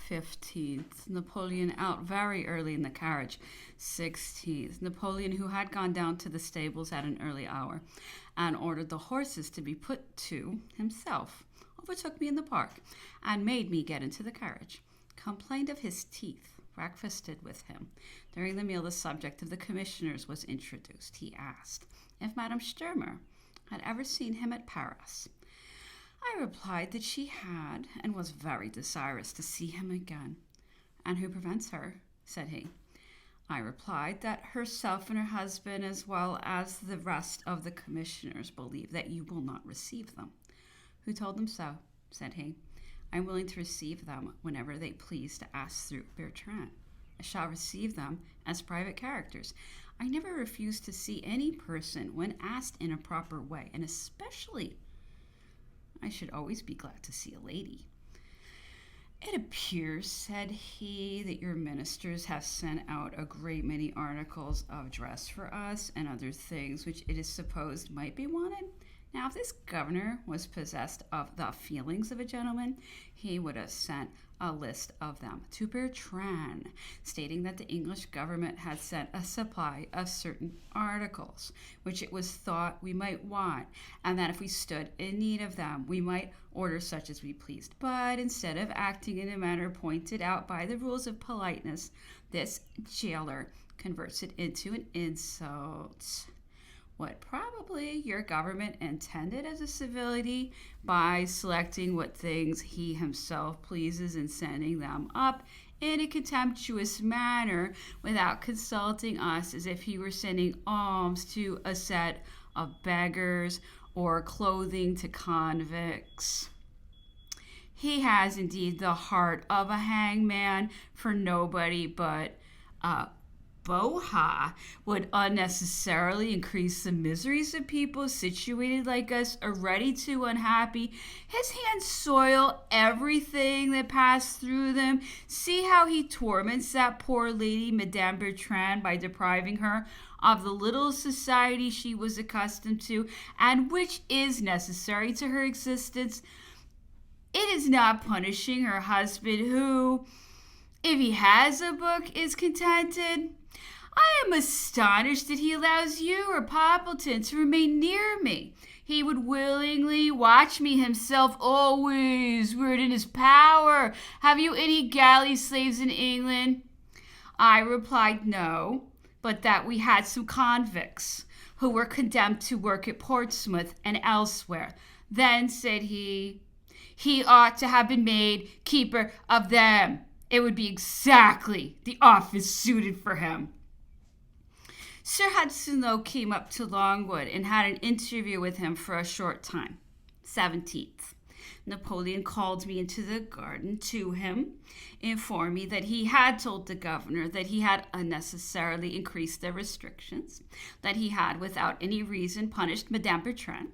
15th. Napoleon out very early in the carriage. 16th. Napoleon, who had gone down to the stables at an early hour and ordered the horses to be put to himself, overtook me in the park and made me get into the carriage. Complained of his teeth. Breakfasted with him. During the meal, the subject of the commissioners was introduced. He asked if Madame Sturmer had ever seen him at Paris. I replied that she had, and was very desirous to see him again. And who prevents her? Said he. I replied that herself and her husband, as well as the rest of the commissioners, believe that you will not receive them. Who told them so? Said he. I am willing to receive them whenever they please to ask through Bertrand. I shall receive them as private characters. I never refuse to see any person when asked in a proper way, and especially I should always be glad to see a lady. It appears, said he, that your ministers have sent out a great many articles of dress for us and other things which it is supposed might be wanted. Now, if this governor was possessed of the feelings of a gentleman, he would have sent a list of them to Bertrand, stating that the English government had sent a supply of certain articles, which it was thought we might want, and that if we stood in need of them, we might order such as we pleased. But instead of acting in a manner pointed out by the rules of politeness, this jailer converts it into an insult. What probably your government intended as a civility by selecting what things he himself pleases and sending them up in a contemptuous manner without consulting us, as if he were sending alms to a set of beggars or clothing to convicts. He has indeed the heart of a hangman, for nobody but Boha would unnecessarily increase the miseries of people situated like us, already too unhappy. His hands soil everything that passed through them. See how he torments that poor lady, Madame Bertrand, by depriving her of the little society she was accustomed to, and which is necessary to her existence. It is not punishing her husband, who, if he has a book, is contented. I am astonished that he allows you or Poppleton to remain near me. He would willingly watch me himself always, were it in his power. Have you any galley slaves in England? I replied no, but that we had some convicts who were condemned to work at Portsmouth and elsewhere. Then, said he ought to have been made keeper of them. It would be exactly the office suited for him. Sir Hudson Lowe came up to Longwood and had an interview with him for a short time. 17th. Napoleon called me into the garden to him, informed me that he had told the governor that he had unnecessarily increased their restrictions, that he had without any reason punished Madame Bertrand,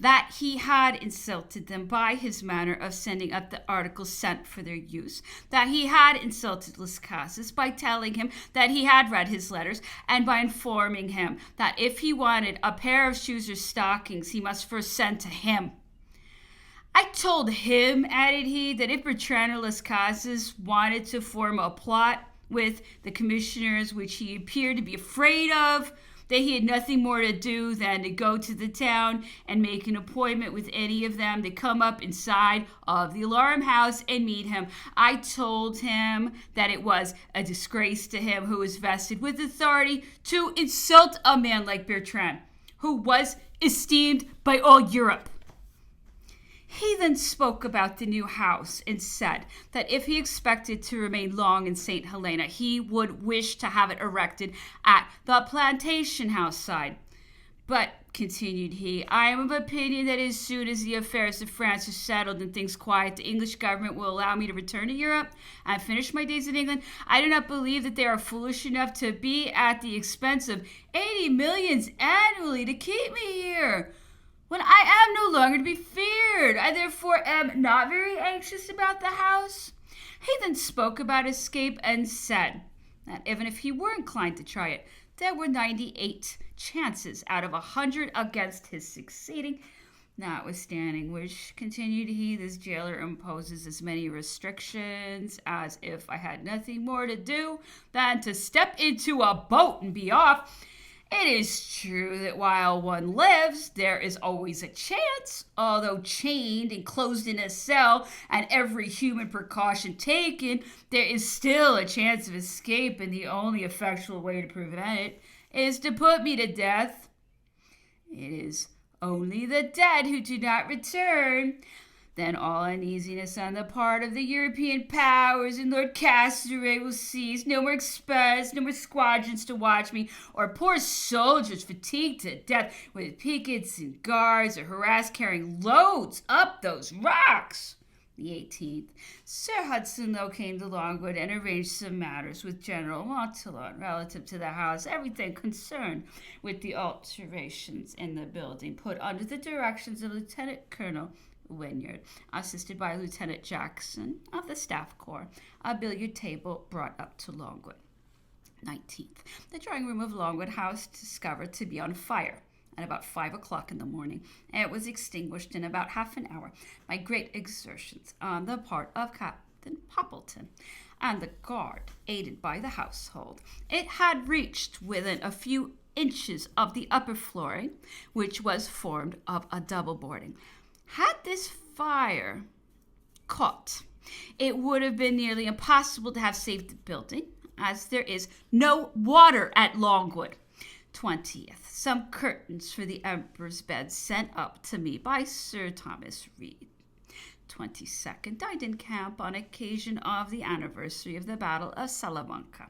that he had insulted them by his manner of sending up the articles sent for their use, that he had insulted Las Casas by telling him that he had read his letters, and by informing him that if he wanted a pair of shoes or stockings, he must first send to him. I told him, added he, that if Bertrand or Las Casas wanted to form a plot with the commissioners, which he appeared to be afraid of, that he had nothing more to do than to go to the town and make an appointment with any of them to come up inside of the alarm house and meet him. I told him that it was a disgrace to him, who was vested with authority, to insult a man like Bertrand, who was esteemed by all Europe. He then spoke about the new house and said that if he expected to remain long in St. Helena, he would wish to have it erected at the plantation house side. But, continued he, I am of opinion that as soon as the affairs of France are settled and things quiet, the English government will allow me to return to Europe and finish my days in England. I do not believe that they are foolish enough to be at the expense of 80 millions annually to keep me here, when I am no longer to be feared. I therefore am not very anxious about the house. He then spoke about escape and said that even if he were inclined to try it, there were 98 chances out of 100 against his succeeding. Notwithstanding which, continued he, this jailer imposes as many restrictions as if I had nothing more to do than to step into a boat and be off. It is true that while one lives, there is always a chance, although chained and closed in a cell and every human precaution taken, there is still a chance of escape, and the only effectual way to prevent it is to put me to death. It is only the dead who do not return. Then all uneasiness on the part of the European powers and Lord Castlereagh will cease. No more express, no more squadrons to watch me, or poor soldiers fatigued to death with pickets and guards or harassed carrying loads up those rocks. The 18th. Sir Hudson Lowe came to Longwood and arranged some matters with General Montillon relative to the house, everything concerned with the alterations in the building put under the directions of Lieutenant Colonel Wynyard, assisted by Lieutenant Jackson of the Staff Corps. A billiard table brought up to Longwood. 19th. The drawing room of Longwood House discovered to be on fire at about 5 o'clock in the morning. It was extinguished in about half an hour by great exertions on the part of Captain Poppleton and the guard, aided by the household. It had reached within a few inches of the upper flooring, which was formed of a double boarding. Had this fire caught, it would have been nearly impossible to have saved the building, as there is no water at Longwood. 20th. Some curtains for the Emperor's bed sent up to me by Sir Thomas Reed. 22nd. Dined in camp on occasion of the anniversary of the Battle of Salamanca.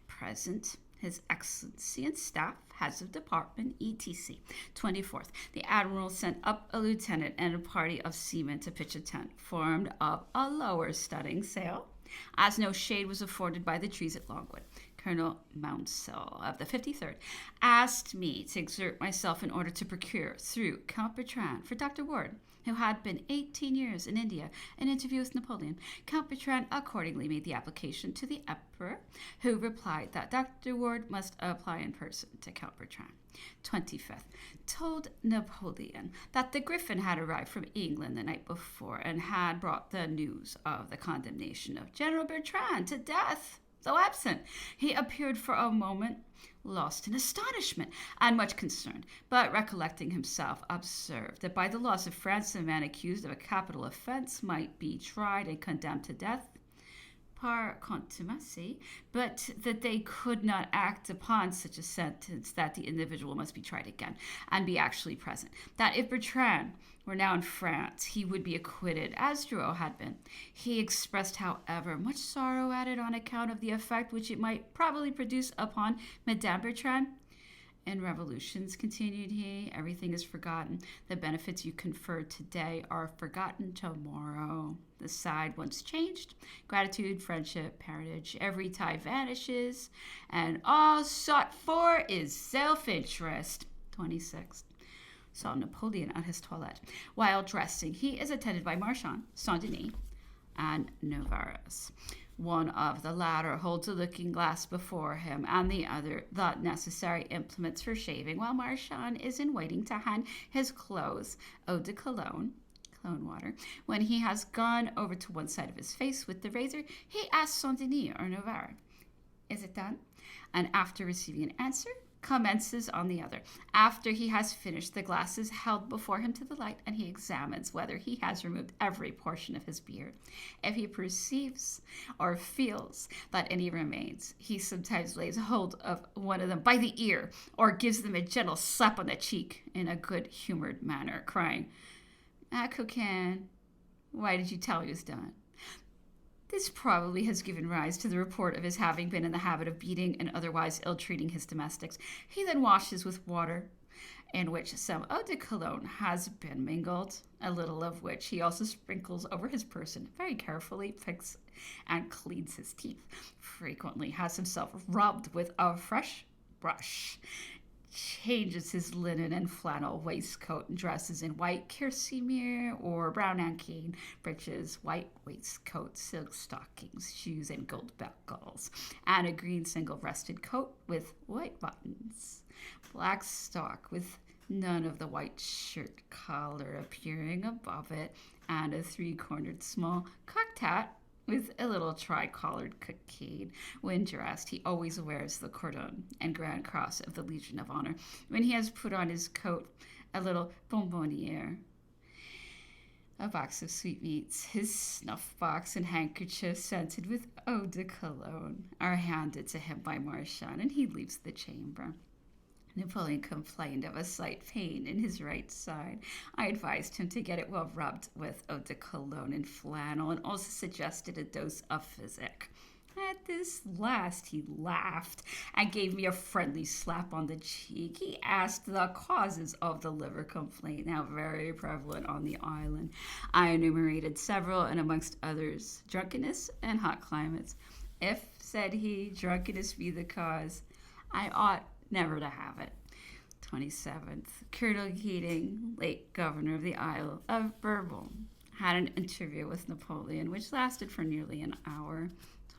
Present, His Excellency and staff, heads of department, etc. 24th. The Admiral sent up a lieutenant and a party of seamen to pitch a tent, formed of a lower studding sail, as no shade was afforded by the trees at Longwood. Colonel Mounsell of the 53rd asked me to exert myself in order to procure through Count Bertrand for Dr. Ward, who had been 18 years in India, an interview with Napoleon. Count Bertrand accordingly made the application to the Emperor, who replied that Dr. Ward must apply in person to Count Bertrand. 25th. Told Napoleon that the Griffin had arrived from England the night before and had brought the news of the condemnation of General Bertrand to death. Though absent, he appeared for a moment lost in astonishment and much concerned, but recollecting himself, observed that by the laws of France a man accused of a capital offense might be tried and condemned to death par contumacy, but that they could not act upon such a sentence, that the individual must be tried again and be actually present, that if Bertrand were now in France, he would be acquitted, as Drouot had been. He expressed, however, much sorrow at it on account of the effect which it might probably produce upon Madame Bertrand. In revolutions, continued he, everything is forgotten. The benefits you conferred today are forgotten tomorrow. The side once changed, gratitude, friendship, parentage, every tie vanishes, and all sought for is self-interest. 26th. Saw Napoleon at his toilette. While dressing, he is attended by Marchand, Saint-Denis, and Memoirs. One of the latter holds a looking-glass before him, and the other the necessary implements for shaving, while Marchand is in waiting to hand his clothes, eau de cologne water. When he has gone over to one side of his face with the razor, he asks Saint-Denis or Navarre, "Is it done?" And after receiving an answer, commences on the other. After he has finished, the glass is held before him to the light, and he examines whether he has removed every portion of his beard. If he perceives or feels that any remains, he sometimes lays hold of one of them by the ear, or gives them a gentle slap on the cheek in a good-humored manner, crying, "Ah, coquin, why did you tell me it was done?" This probably has given rise to the report of his having been in the habit of beating and otherwise ill-treating his domestics. He then washes with water, in which some eau de cologne has been mingled, a little of which he also sprinkles over his person, very carefully picks and cleans his teeth, frequently has himself rubbed with a fresh brush, changes his linen and flannel waistcoat and dresses in white kerseymere or brown nankeen breeches, white waistcoat, silk stockings, shoes, and gold buckles, and a green single-breasted coat with white buttons, black stock with none of the white shirt collar appearing above it, and a three-cornered small cocked hat with a little tri-collared cockade. When dressed, he always wears the cordon and Grand Cross of the Legion of Honor. When he has put on his coat, a little bonbonniere, a box of sweetmeats, his snuff box, and handkerchief scented with eau de cologne are handed to him by Marchand, and he leaves the chamber. Napoleon complained of a slight pain in his right side. I advised him to get it well rubbed with eau de cologne and flannel, and also suggested a dose of physic. At this last, he laughed and gave me a friendly slap on the cheek. He asked the causes of the liver complaint, now very prevalent on the island. I enumerated several, and amongst others, drunkenness and hot climates. If, said he, drunkenness be the cause, I ought never to have it. 27th, Colonel Keating, late governor of the Isle of Bourbon, had an interview with Napoleon, which lasted for nearly an hour.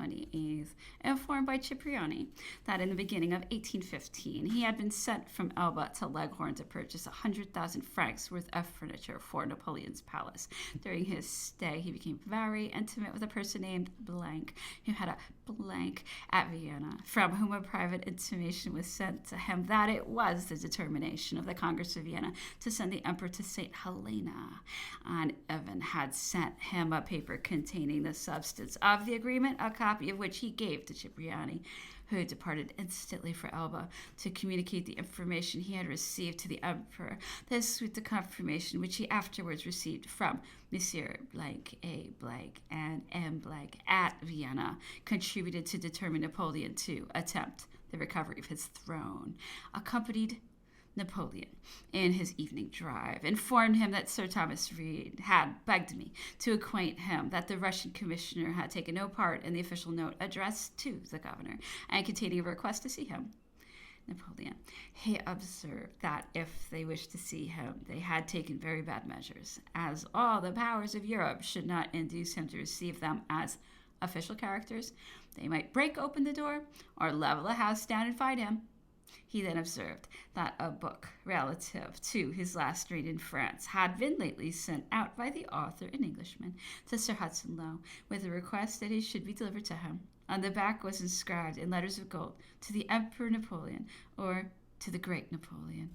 28th, informed by Cipriani that in the beginning of 1815 he had been sent from Elba to Leghorn to purchase 100,000 francs worth of furniture for Napoleon's palace. During his stay, he became very intimate with a person named Blank, who had a blank at Vienna, from whom a private intimation was sent to him that it was the determination of the Congress of Vienna to send the emperor to St. Helena, and Evan had sent him a paper containing the substance of the agreement, a copy of which he gave to Cipriani, who departed instantly for Elba to communicate the information he had received to the emperor. This, with the confirmation which he afterwards received from Monsieur Blank, A. Blank, and M. Blank at Vienna, contributed to determine Napoleon to attempt the recovery of his throne. Accompanied Napoleon, in his evening drive, informed him that Sir Thomas Reed had begged me to acquaint him that the Russian commissioner had taken no part in the official note addressed to the governor and containing a request to see him. Napoleon. He observed that if they wished to see him, they had taken very bad measures, as all the powers of Europe should not induce him to receive them as official characters. They might break open the door or level a house down and find him. He then observed that a book relative to his last reign in France had been lately sent out by the author, an Englishman, to Sir Hudson Lowe, with a request that it should be delivered to him. On the back was inscribed in letters of gold, "To the Emperor Napoleon," or "To the Great Napoleon."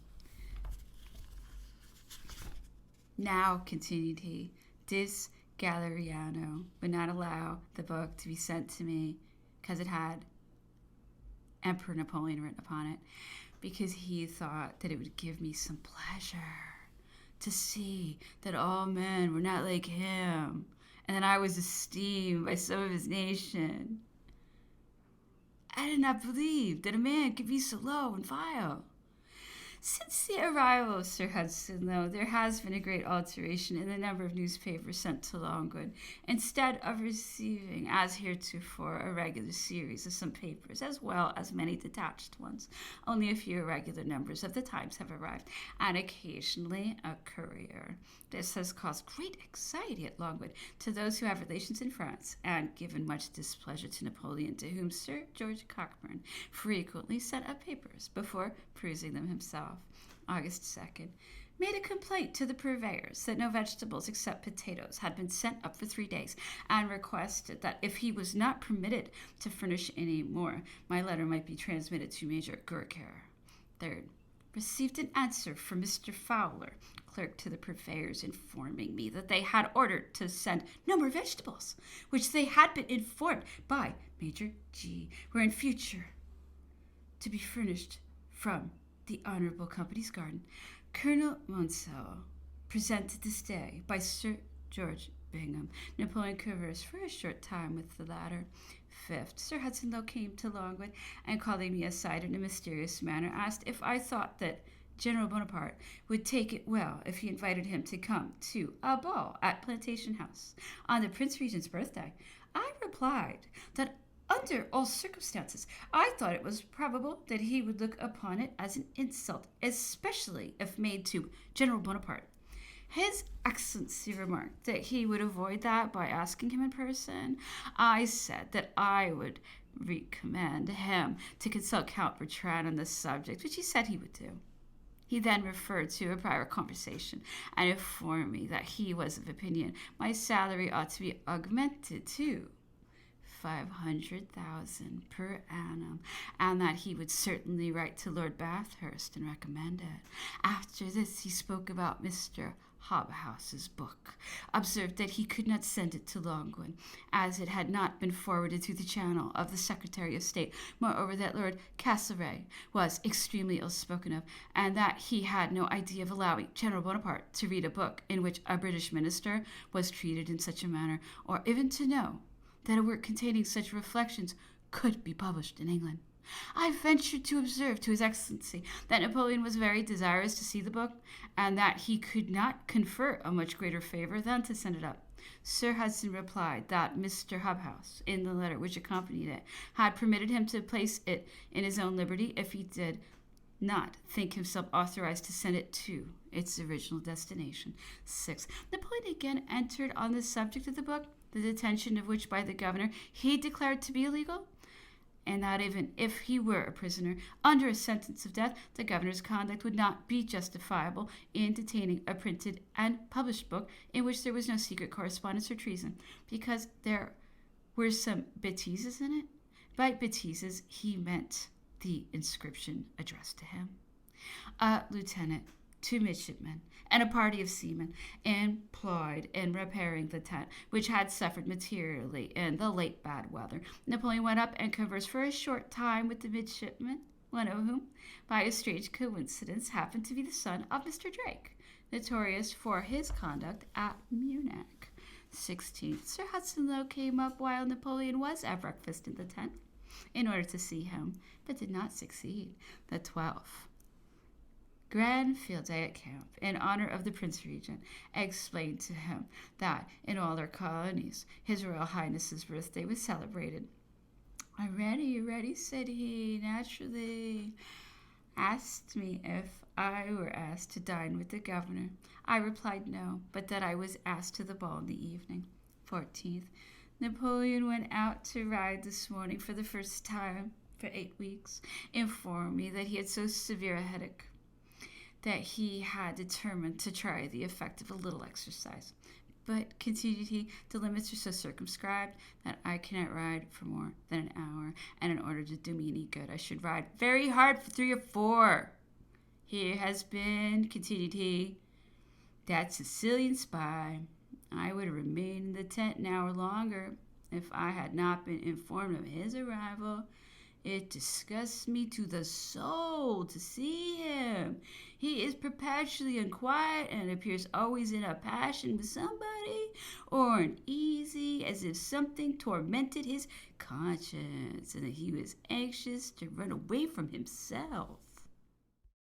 "Now," continued he, "this Galeriano would not allow the book to be sent to me, because it had Emperor Napoleon written upon it, because he thought that it would give me some pleasure to see that all men were not like him, and that I was esteemed by some of his nation. I did not believe that a man could be so low and vile. Since the arrival of Sir Hudson, though, there has been a great alteration in the number of newspapers sent to Longwood. Instead of receiving, as heretofore, a regular series of some papers, as well as many detached ones, only a few irregular numbers of the Times have arrived, and occasionally a courier. This has caused great anxiety at Longwood to those who have relations in France, and given much displeasure to Napoleon, to whom Sir George Cockburn frequently sent up papers before perusing them himself. August 2nd, made a complaint to the purveyors that no vegetables except potatoes had been sent up for 3 days, and requested that if he was not permitted to furnish any more, my letter might be transmitted to Major Gouverneur. 3rd, received an answer from Mr. Fowler, clerk to the purveyors, informing me that they had ordered to send no more vegetables, which they had been informed by Major G were in future to be furnished from the Honorable Company's garden. Colonel Monsell, presented this day by Sir George Bingham. Napoleon conversed for a short time with the latter. 5th, Sir Hudson Lowe came to Longwood, and calling me aside in a mysterious manner, asked if I thought that General Bonaparte would take it well if he invited him to come to a ball at Plantation House on the Prince Regent's birthday. I replied that under all circumstances, I thought it was probable that he would look upon it as an insult, especially if made to General Bonaparte. His Excellency remarked that he would avoid that by asking him in person. I said that I would recommend him to consult Count Bertrand on this subject, which he said he would do. He then referred to a prior conversation and informed me that he was of opinion my salary ought to be augmented to 500,000 per annum, and that he would certainly write to Lord Bathurst and recommend it. After this, he spoke about Mr. Hobhouse's book, observed that he could not send it to Longwood, as it had not been forwarded through the channel of the Secretary of State. Moreover, that Lord Castlereagh was extremely ill spoken of, and that he had no idea of allowing General Bonaparte to read a book in which a British minister was treated in such a manner, or even to know that a work containing such reflections could be published in England. I ventured to observe to His Excellency that Napoleon was very desirous to see the book, and that he could not confer a much greater favor than to send it up. Sir Hudson replied that Mr. Hobhouse, in the letter which accompanied it, had permitted him to place it in his own liberty if he did not think himself authorized to send it to its original destination. 6. Napoleon again entered on the subject of the book, the detention of which by the governor he declared to be illegal, and that even if he were a prisoner under a sentence of death, the governor's conduct would not be justifiable in detaining a printed and published book in which there was no secret correspondence or treason, because there were some bêtises in it. By bêtises, he meant the inscription addressed to him. A lieutenant, 2 midshipmen, and a party of seamen employed in repairing the tent, which had suffered materially in the late bad weather. Napoleon went up and conversed for a short time with the midshipmen, one of whom, by a strange coincidence, happened to be the son of Mr. Drake, notorious for his conduct at Munich. 16. Sir Hudson Lowe came up while Napoleon was at breakfast in the tent, in order to see him, but did not succeed. The 12th. Grand field day at camp, in honor of the Prince Regent, explained to him that in all their colonies His Royal Highness's birthday was celebrated. Ready, said he, naturally. Asked me if I were asked to dine with the governor. I replied no, but that I was asked to the ball in the evening. 14th. Napoleon went out to ride this morning for the first time for 8 weeks. Informed me that he had so severe a headache that he had determined to try the effect of a little exercise. But, continued he, the limits are so circumscribed that I cannot ride for more than an hour, and in order to do me any good, I should ride very hard for 3 or 4. Here has been, continued he, that Sicilian spy. I would have remained in the tent an hour longer if I had not been informed of his arrival. It disgusts me to the soul to see him. He is perpetually unquiet and appears always in a passion with somebody, or uneasy, as if something tormented his conscience, and that he was anxious to run away from himself.